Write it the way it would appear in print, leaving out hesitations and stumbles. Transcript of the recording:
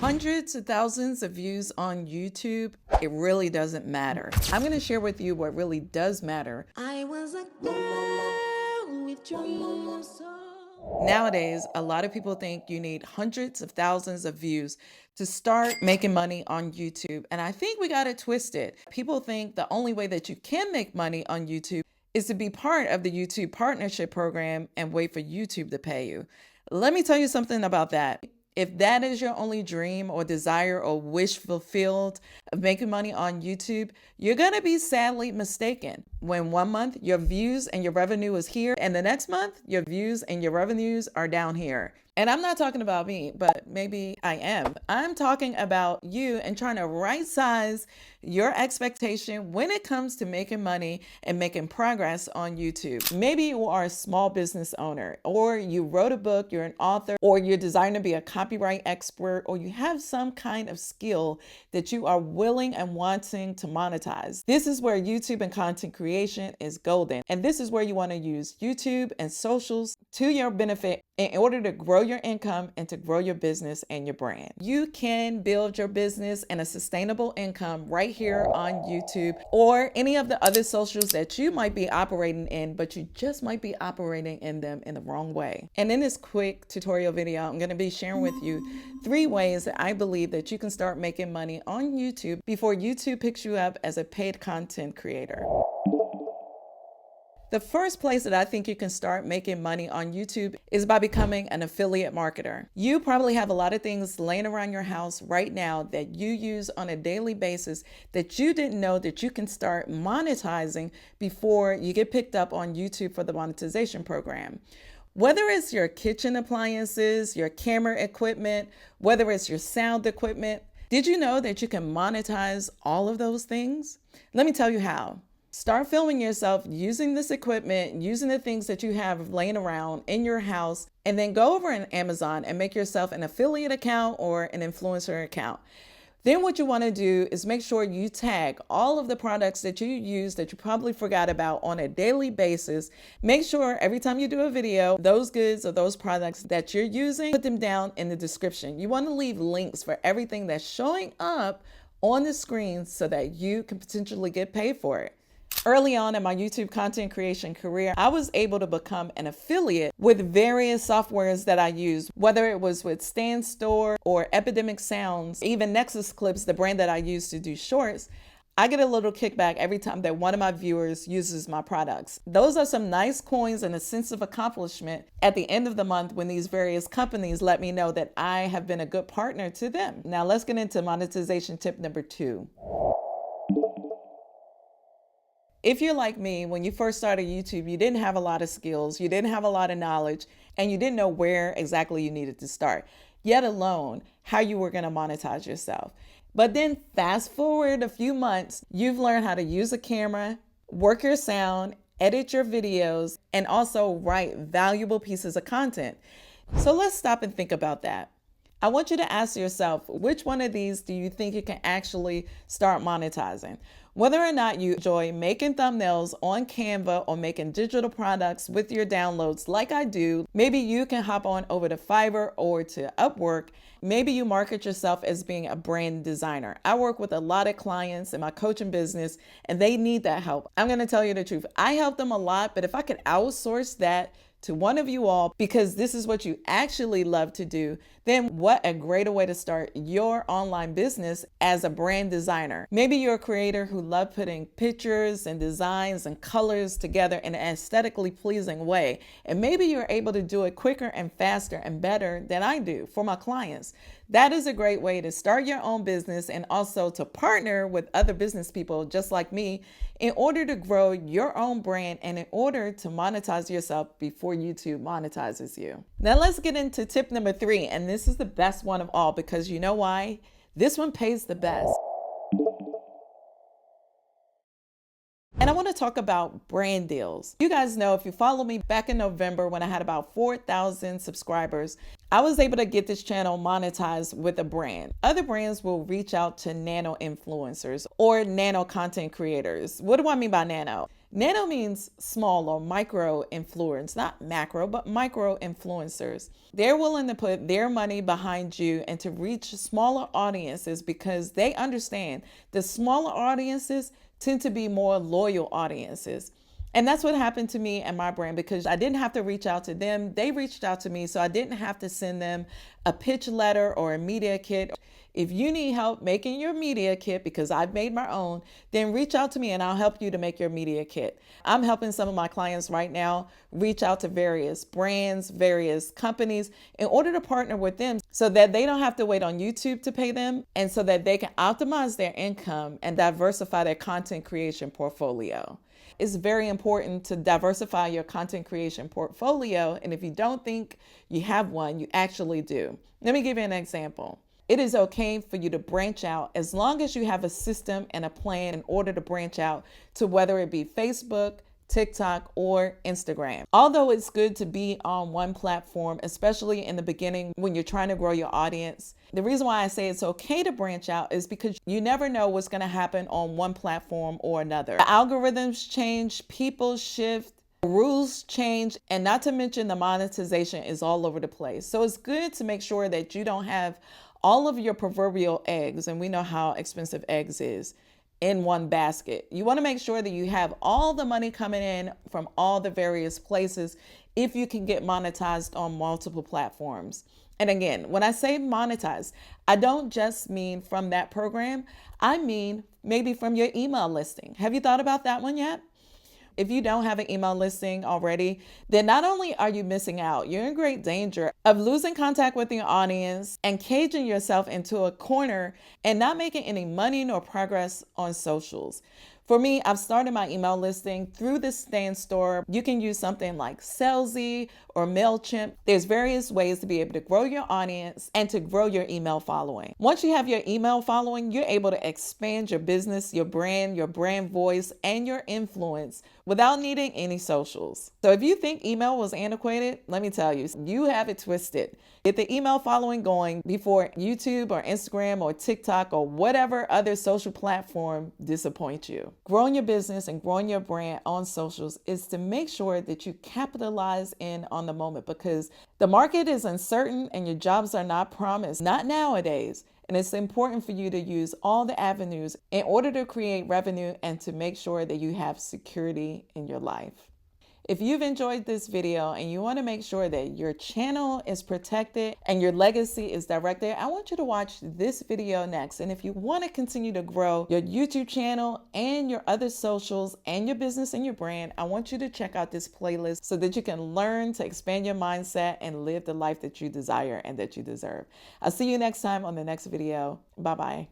Hundreds of thousands of views on YouTube, it really doesn't matter. I'm going to share with you what really does matter. I was a girl with dreams. Nowadays, a lot of people think you need hundreds of thousands of views to start making money on YouTube. And I think we got it twisted. People think the only way that you can make money on YouTube is to be part of the YouTube partnership program and wait for YouTube to pay you. Let me tell you something about that. If that is your only dream or desire or wish fulfilled of making money on YouTube, you're going to be sadly mistaken. When 1 month your views and your revenue is here, and the next month your views and your revenues are down here. And I'm not talking about me, but maybe I am. I'm talking about you and trying to right size your expectation when it comes to making money and making progress on YouTube. Maybe you are a small business owner, or you wrote a book, you're an author, or you're designed to be a copyright expert, or you have some kind of skill that you are willing and wanting to monetize. This is where YouTube and content creation is golden. And this is where you want to use YouTube and socials to your benefit in order to grow your income and to grow your business and your brand. You can build your business and a sustainable income right here on YouTube or any of the other socials that you might be operating in, but you just might be operating in them in the wrong way. And in this quick tutorial video, I'm going to be sharing with you 3 ways that I believe that you can start making money on YouTube before YouTube picks you up as a paid content creator. The first place that I think you can start making money on YouTube is by becoming an affiliate marketer. You probably have a lot of things laying around your house right now that you use on a daily basis that you didn't know that you can start monetizing before you get picked up on YouTube for the monetization program. Whether it's your kitchen appliances, your camera equipment, whether it's your sound equipment, did you know that you can monetize all of those things? Let me tell you how. Start filming yourself using this equipment, using the things that you have laying around in your house, and then go over on Amazon and make yourself an affiliate account or an influencer account. Then what you want to do is make sure you tag all of the products that you use that you probably forgot about on a daily basis. Make sure every time you do a video, those goods or those products that you're using, put them down in the description. You want to leave links for everything that's showing up on the screen so that you can potentially get paid for it. Early on in my YouTube content creation career, I was able to become an affiliate with various softwares that I use, whether it was with Stand Store or Epidemic Sounds, even Nexus Clips, the brand that I use to do shorts. I get a little kickback every time that one of my viewers uses my products. Those are some nice coins and a sense of accomplishment at the end of the month when these various companies let me know that I have been a good partner to them. Now let's get into monetization tip number 2. If you're like me, when you first started YouTube, you didn't have a lot of skills, you didn't have a lot of knowledge, and you didn't know where exactly you needed to start, yet alone how you were going to monetize yourself. But then fast forward a few months, you've learned how to use a camera, work your sound, edit your videos, and also write valuable pieces of content. So let's stop and think about that. I want you to ask yourself, which one of these do you think you can actually start monetizing? Whether or not you enjoy making thumbnails on Canva or making digital products with your downloads like I do, maybe you can hop on over to Fiverr or to Upwork. Maybe you market yourself as being a brand designer. I work with a lot of clients in my coaching business and they need that help. I'm going to tell you the truth. I help them a lot, but if I could outsource that to one of you all, because this is what you actually love to do, then what a greater way to start your online business as a brand designer. Maybe you're a creator who loves putting pictures and designs and colors together in an aesthetically pleasing way. And maybe you're able to do it quicker and faster and better than I do for my clients. That is a great way to start your own business and also to partner with other business people just like me in order to grow your own brand and in order to monetize yourself before YouTube monetizes you. Now let's get into tip number 3, and this is the best one of all because you know why? This one pays the best. And I want to talk about brand deals. You guys know, if you follow me back in November when I had about 4,000 subscribers, I was able to get this channel monetized with a brand. Other brands will reach out to nano influencers or nano content creators. What do I mean by nano? Nano means small or micro influence, not macro, but micro influencers. They're willing to put their money behind you and to reach smaller audiences because they understand the smaller audiences tend to be more loyal audiences. And that's what happened to me and my brand because I didn't have to reach out to them. They reached out to me, so I didn't have to send them a pitch letter or a media kit. If you need help making your media kit, because I've made my own, then reach out to me and I'll help you to make your media kit. I'm helping some of my clients right now reach out to various brands, various companies in order to partner with them so that they don't have to wait on YouTube to pay them and so that they can optimize their income and diversify their content creation portfolio. It's very important to diversify your content creation portfolio. And if you don't think you have one, you actually do. Let me give you an example. It is okay for you to branch out as long as you have a system and a plan in order to branch out to whether it be Facebook, TikTok, or Instagram. Although it's good to be on one platform, especially in the beginning when you're trying to grow your audience, the reason why I say it's okay to branch out is because you never know what's going to happen on one platform or another. The algorithms change, people shift, rules change, and not to mention the monetization is all over the place. So it's good to make sure that you don't have all of your proverbial eggs, and we know how expensive eggs is, in one basket. You want to make sure that you have all the money coming in from all the various places if you can get monetized on multiple platforms. And again, when I say monetize, I don't just mean from that program. I mean maybe from your email listing. Have you thought about that one yet? If you don't have an email listing already, then not only are you missing out, you're in great danger of losing contact with your audience and caging yourself into a corner and not making any money nor progress on socials. For me, I've started my email listing through the Stand Store. You can use something like Salesy or MailChimp. There's various ways to be able to grow your audience and to grow your email following. Once you have your email following, you're able to expand your business, your brand voice, and your influence without needing any socials. So if you think email was antiquated, let me tell you, you have it twisted. Get the email following going before YouTube or Instagram or TikTok or whatever other social platform disappoints you. Growing your business and growing your brand on socials is to make sure that you capitalize in on the moment because the market is uncertain and your jobs are not promised, not nowadays. And it's important for you to use all the avenues in order to create revenue and to make sure that you have security in your life. If you've enjoyed this video and you want to make sure that your channel is protected and your legacy is directed, I want you to watch this video next. And if you want to continue to grow your YouTube channel and your other socials and your business and your brand, I want you to check out this playlist so that you can learn to expand your mindset and live the life that you desire and that you deserve. I'll see you next time on the next video. Bye-bye.